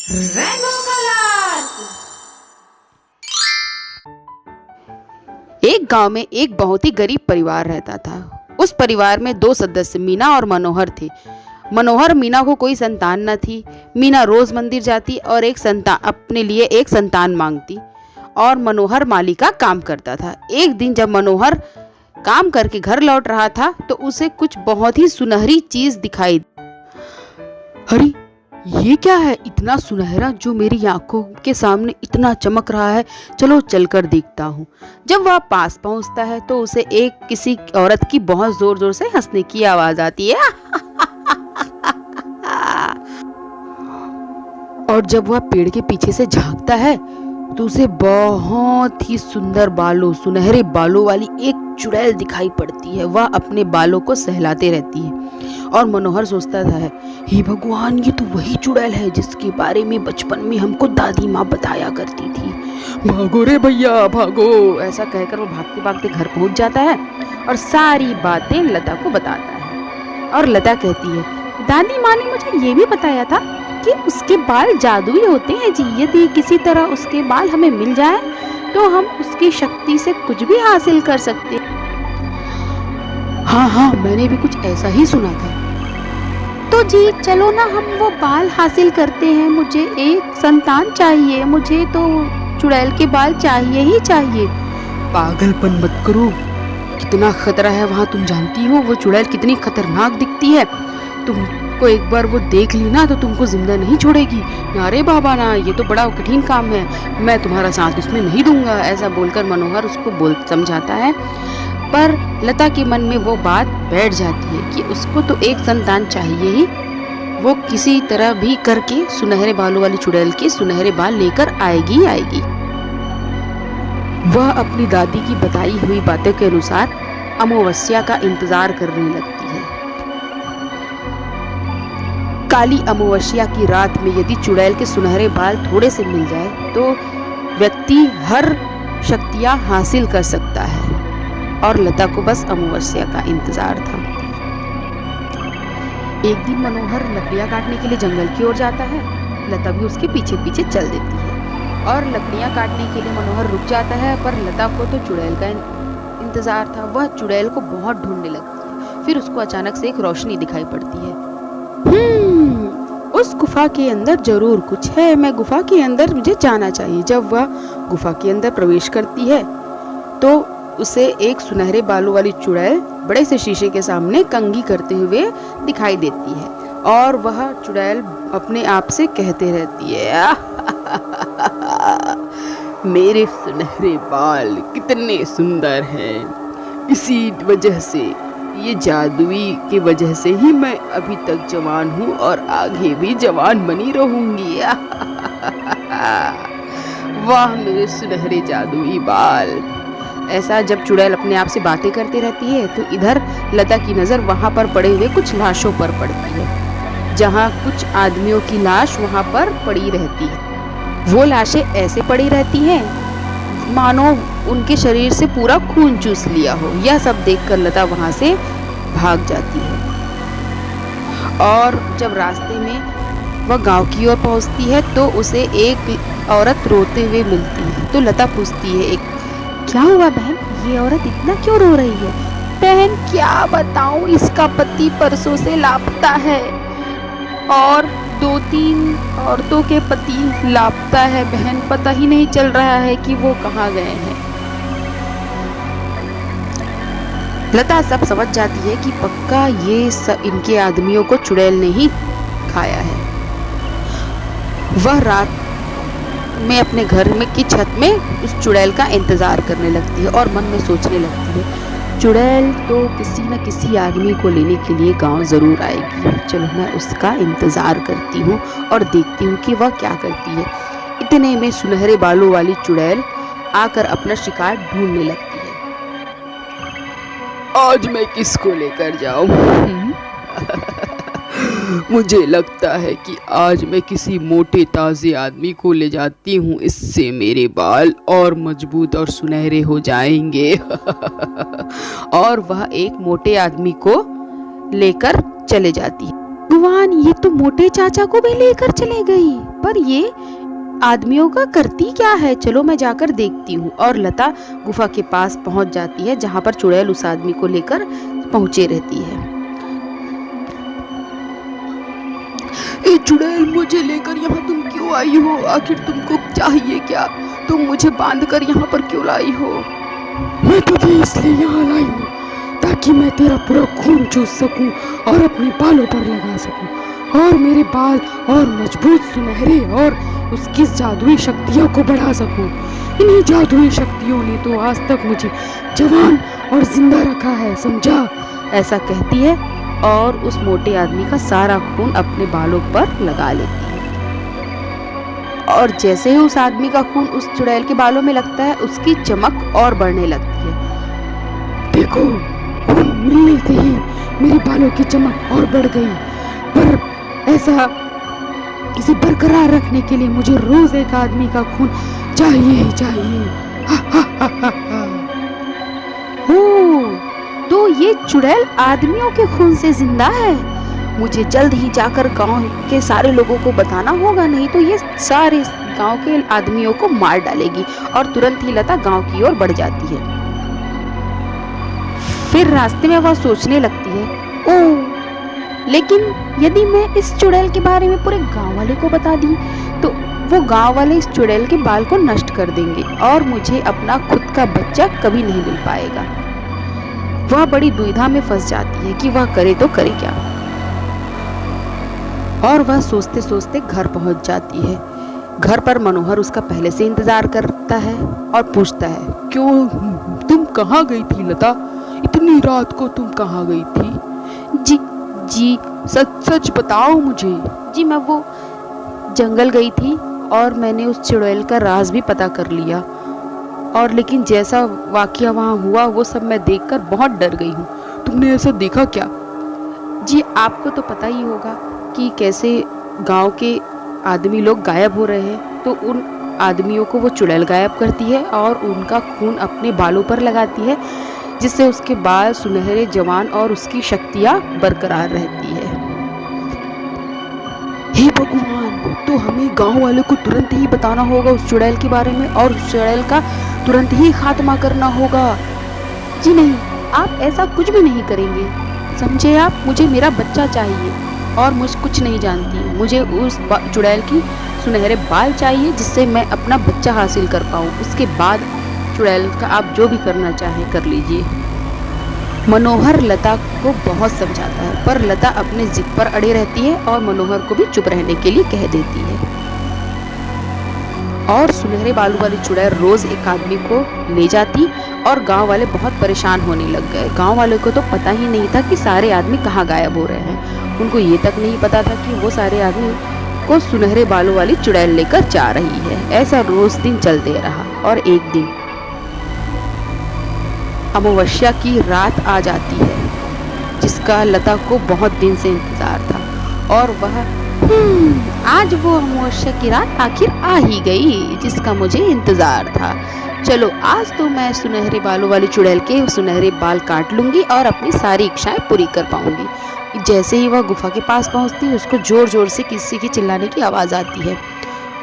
Rainbow colours. एक गांव में एक बहुत ही गरीब परिवार रहता था। उस परिवार में दो सदस्य मीना और मनोहर थे। मनोहर मीना को कोई संतान न थी। मीना रोज मंदिर जाती और अपने लिए एक संतान मांगती और मनोहर माली का काम करता था। एक दिन जब मनोहर काम करके घर लौट रहा था तो उसे कुछ बहुत ही सुनहरी चीज दिखाई। अरे ये क्या है, इतना सुनहरा जो मेरी आंखों के सामने इतना चमक रहा है। चलो चलकर देखता हूँ। जब वह पास पहुँचता है तो उसे किसी औरत की बहुत जोर जोर से हंसने की आवाज आती है। और जब वह पेड़ के पीछे से झांकता है तो उसे बहुत ही सुनहरे बालों वाली एक चुड़ैल दिखाई पड़ती है। वह अपने बालों को सहलाते रहती है और मनोहर सोचता था, हे भगवान, ये तो वही चुड़ैल है जिसके बारे में बचपन में हमको दादी माँ बताया करती थी। भागो रे भैया भागो, ऐसा कहकर वो भागते भागते घर पहुंच जाता है और सारी बातें लता को बताता है। और लता कहती है, दादी माँ ने मुझे ये भी बताया था कि उसके बाल जादुई होते हैं जी। यदि किसी तरह उसके बाल हमें मिल जाए तो हम उसकी शक्ति से कुछ भी हासिल कर सकते। हाँ, मैंने भी कुछ ऐसा ही सुना था। तो जी चलो ना, हम वो बाल हासिल करते हैं। मुझे एक संतान चाहिए, मुझे तो चुड़ैल के बाल चाहिए ही चाहिए। पागलपन मत करो, कितना खतरा है वहाँ, तुम जानती हो वो चुड़ैल कितनी खतरनाक दिखती है। तुमको एक बार वो देख ली ना तो तुमको जिंदा नहीं छोड़ेगी। अरे बाबा ना, ये तो बड़ा कठिन काम है, मैं तुम्हारा साथ इसमें नहीं दूंगा। ऐसा बोलकर मनोहर उसको समझाता है, पर लता के मन में वो बात बैठ जाती है कि उसको तो एक संतान चाहिए ही। वो किसी तरह भी करके सुनहरे बालों वाली चुड़ैल के सुनहरे बाल लेकर आएगी। वह अपनी दादी की बताई हुई बातों के अनुसार अमावस्या का इंतजार करने लगती है। काली अमावस्या की रात में यदि चुड़ैल के सुनहरे बाल थोड़े से मिल जाए तो व्यक्ति हर शक्तियां हासिल कर सकता है। और लता को बस अमावस्या का इंतजार था। एक दिन मनोहर लकड़ियां काटने के लिए जंगल की ओर जाता है। लता भी उसके पीछे पीछे चल देती है और लकड़ियां काटने के लिए मनोहर रुक जाता है, पर लता को तो चुड़ैल का इंतजार था। वह चुड़ैल को बहुत ढूंढने लगती है। फिर उसको अचानक से एक रोशनी दिखाई पड़ती है। उस गुफा के अंदर जरूर कुछ है, मैं गुफा के अंदर मुझे जाना चाहिए। जब वह गुफा के अंदर प्रवेश करती है तो उसे एक सुनहरे बालों वाली चुड़ैल बड़े से शीशे के सामने कंघी करते हुए दिखाई देती है और वह चुड़ैल अपने आप से कहते रहती है, मेरे सुनहरे बाल कितने सुंदर हैं, इसी वजह से, ये जादुई की वजह से ही मैं अभी तक जवान हूँ और आगे भी जवान बनी रहूंगी। वाह मेरे सुनहरे जादुई बाल। ऐसा जब चुड़ैल अपने आप से बातें करती रहती है तो इधर लता की नजर वहां पर पड़े हुए कुछ लाशों पर पड़ती है। जहां कुछ आदमियों की लाश वहां पर पड़ी रहती है। वो लाशें ऐसे पड़ी रहती हैं मानो उनके शरीर से पूरा खून चूस लिया हो। यह सब देखकर लता वहां से भाग जाती है और जब रास्ते में वह गांव की ओर पहुंचती है तो उसे एक औरत रोते हुए मिलती है। तो लता पूछती है, क्या हुआ बहन, ये औरत इतना क्यों रो रही है? बहन क्या बताऊं, इसका पति परसों से लापता है और 2-3 औरतों के पति लापता है बहन, पता ही नहीं चल रहा है कि वो कहाँ गए हैं। लता सब समझ जाती है कि पक्का इनके आदमियों को चुड़ैल ने ही खाया है। वह रात में अपने घर में की छत में उस चुड़ैल का इंतजार करने लगती है और मन में सोचने लगती है, चुड़ैल तो किसी न किसी आदमी को लेने के लिए गांव जरूर आएगी। चलो मैं उसका इंतजार करती हूँ और देखती हूँ कि वह क्या करती है। इतने में सुनहरे बालों वाली चुड़ैल आकर अपना शिकार ढूंढने लगती है। आज मैं किसको लेकर जाऊं? मुझे लगता है कि आज मैं किसी मोटे ताजे आदमी को ले जाती हूँ, इससे मेरे बाल और मजबूत और सुनहरे हो जाएंगे। और वह एक मोटे आदमी को लेकर चले जाती है। भगवान, ये तो मोटे चाचा को भी लेकर चले गई। पर ये आदमियों का करती क्या है? चलो मैं जाकर देखती हूँ। और लता गुफा के पास पहुंच जाती है जहां पर चुड़ैल उस आदमी को लेकर पहुंचे रहती है। ए चुड़ैल, मुझे लेकर यहाँ तुम क्यों आई हो? आखिर तुमको चाहिए क्या? तुम मुझे बांधकर यहाँ पर क्यों लाई हो? मैं तुझे इसलिए यहाँ लाई हूँ ताकि मैं तेरा पूरा खून चूस सकूं और अपने बालों पर लगा सकूं और मेरे बाल और मजबूत, सुनहरे और उसकी जादुई शक्तियों को बढ़ा सकूं। इन्हीं जादुई शक्तियों ने तो आज तक मुझे जवान और जिंदा रखा है, समझा? ऐसा कहती है और उस मोटे आदमी का सारा खून अपने बालों पर लगा लेती है। और जैसे ही उस आदमी का खून उस चुड़ैल के बालों में लगता है, उसकी चमक और बढ़ने लगती है। देखो, खून मिलने से ही मेरे बालों की चमक और बढ़ गई, पर ऐसा इसे बरकरार रखने के लिए मुझे रोज एक आदमी का खून चाहिए ही चाहिए। हा, हा, हा, हा, हा। ओह, तो ये चुड़ैल आदमियों के खून से जिंदा है। मुझे जल्द ही जाकर गांव के सारे लोगों को बताना होगा, नहीं तो ये सारे गांव के आदमियों को मार डालेगी। और तुरंत ही लता गांव की ओर बढ़ जाती है। फिर रास्ते में वह सोचने लगती है, ओह, लेकिन यदि मैं इस चुड़ैल के बारे में पूरे गांव वाले को बता दी तो वो गांव वाले इस चुड़ैल के बाल को नष्ट कर देंगे और मुझे अपना खुद का बच्चा कभी नहीं मिल पाएगा। वह बड़ी दुविधा में फंस जाती है कि वह करे तो करे क्या। और वह सोचते सोचते घर पहुंच जाती है। घर पर मनोहर उसका पहले से इंतजार करता है और पूछता है, क्यों, तुम कहाँ गई थी लता? इतनी रात को तुम कहाँ गई थी? जी सच सच बताओ मुझे। जी, मैं वो जंगल गई थी और मैंने उस चुड़ैल का राज भी पता कर लिया। और लेकिन जैसा वाकया वहाँ हुआ वो सब मैं देखकर बहुत डर गई हूँ। तुमने ऐसा देखा क्या? जी, आपको तो पता ही होगा कि कैसे गांव के आदमी लोग गायब हो रहे हैं, तो उन आदमियों को वो चुड़ैल गायब करती है और उनका खून अपने बालों पर लगाती है, जिससे उसके बाल सुनहरे, जवान और उसकी शक्तियाँ बरकरार रहती है। हे भगवान, तो हमें गांव वाले को तुरंत ही बताना होगा उस चुड़ैल के बारे में और उस चुड़ैल का तुरंत ही खात्मा करना होगा। जी नहीं, आप ऐसा कुछ भी नहीं करेंगे, समझे आप? मुझे मेरा बच्चा चाहिए और मुझ कुछ नहीं जानती। मुझे उस चुड़ैल की सुनहरे बाल चाहिए जिससे मैं अपना बच्चा हासिल कर पाऊँ। उसके बाद चुड़ैल का आप जो भी करना चाहें कर लीजिए। मनोहर लता को बहुत समझाता है, पर लता अपने जिद पर अड़ी रहती है और मनोहर को भी चुप रहने के लिए कह देती है। और सुनहरे बालों वाली चुड़ैल रोज एक आदमी को ले जाती और गांव वाले बहुत परेशान होने लग गए। गांव वाले को तो पता ही नहीं था कि सारे आदमी कहाँ गायब हो रहे हैं। उनको ये तक नहीं पता था कि वो सारे आदमी को सुनहरे बालों वाली चुड़ैल लेकर जा रही है। ऐसा रोज दिन चलते रहा और एक दिन अमावस्या की रात आ जाती है, जिसका लता को बहुत दिन से इंतजार था। और वह आज वो अमावस्या की रात आखिर आ ही गई जिसका मुझे इंतजार था। चलो, आज तो मैं सुनहरे बालों वाली चुड़ैल के सुनहरे बाल काट लूंगी और अपनी सारी इच्छाएं पूरी कर पाऊंगी। जैसे ही वह गुफा के पास पहुंचती है, उसको जोर जोर से किसी की चिल्लाने की आवाज आती है।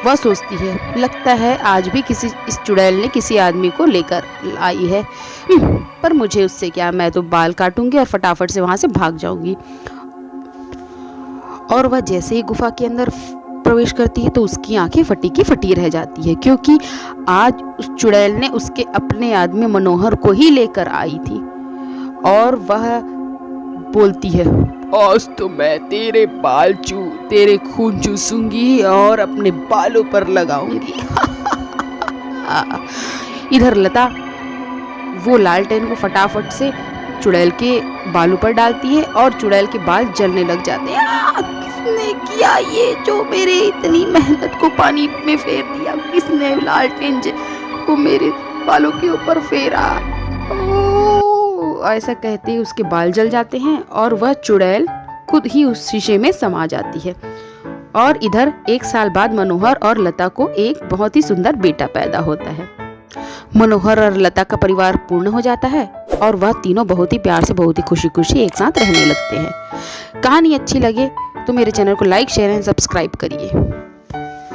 वह सोचती है, लगता है आज भी इस चुड़ैल ने किसी आदमी को लेकर आई है। पर मुझे उससे क्या, मैं तो बाल काटूंगी और फटाफट से वहां से भाग जाऊंगी। और वह जैसे ही गुफा के अंदर प्रवेश करती है तो उसकी आंखें फटी की फटी रह जाती है, क्योंकि आज उस चुड़ैल ने उसके अपने आदमी मनोहर को ही लेकर आई थी। और वह बोलती है, आज तो मैं तेरे खून चूसूंगी और अपने बालों पर लगाऊंगी। इधर लता वो लालटेन को फटाफट से चुड़ैल के बालों पर डालती है और चुड़ैल के बाल जलने लग जाते हैं। किसने किया ये, जो मेरे इतनी मेहनत को पानी में फेर दिया? किसने लालटेन को मेरे बालों के ऊपर फेरा? ऐसा कहते ही उसके बाल जल जाते हैं और वह चुड़ैल खुद ही उस शीशे में समा जाती है। और इधर 1 साल बाद मनोहर और लता को एक बहुत ही सुंदर बेटा पैदा होता है। मनोहर और लता का परिवार पूर्ण हो जाता है और वह तीनों बहुत ही प्यार से, बहुत ही खुशी खुशी एक साथ रहने लगते हैं। कहानी अच्छी लगे तो मेरे चैनल को लाइक शेयर एंड सब्सक्राइब करिए।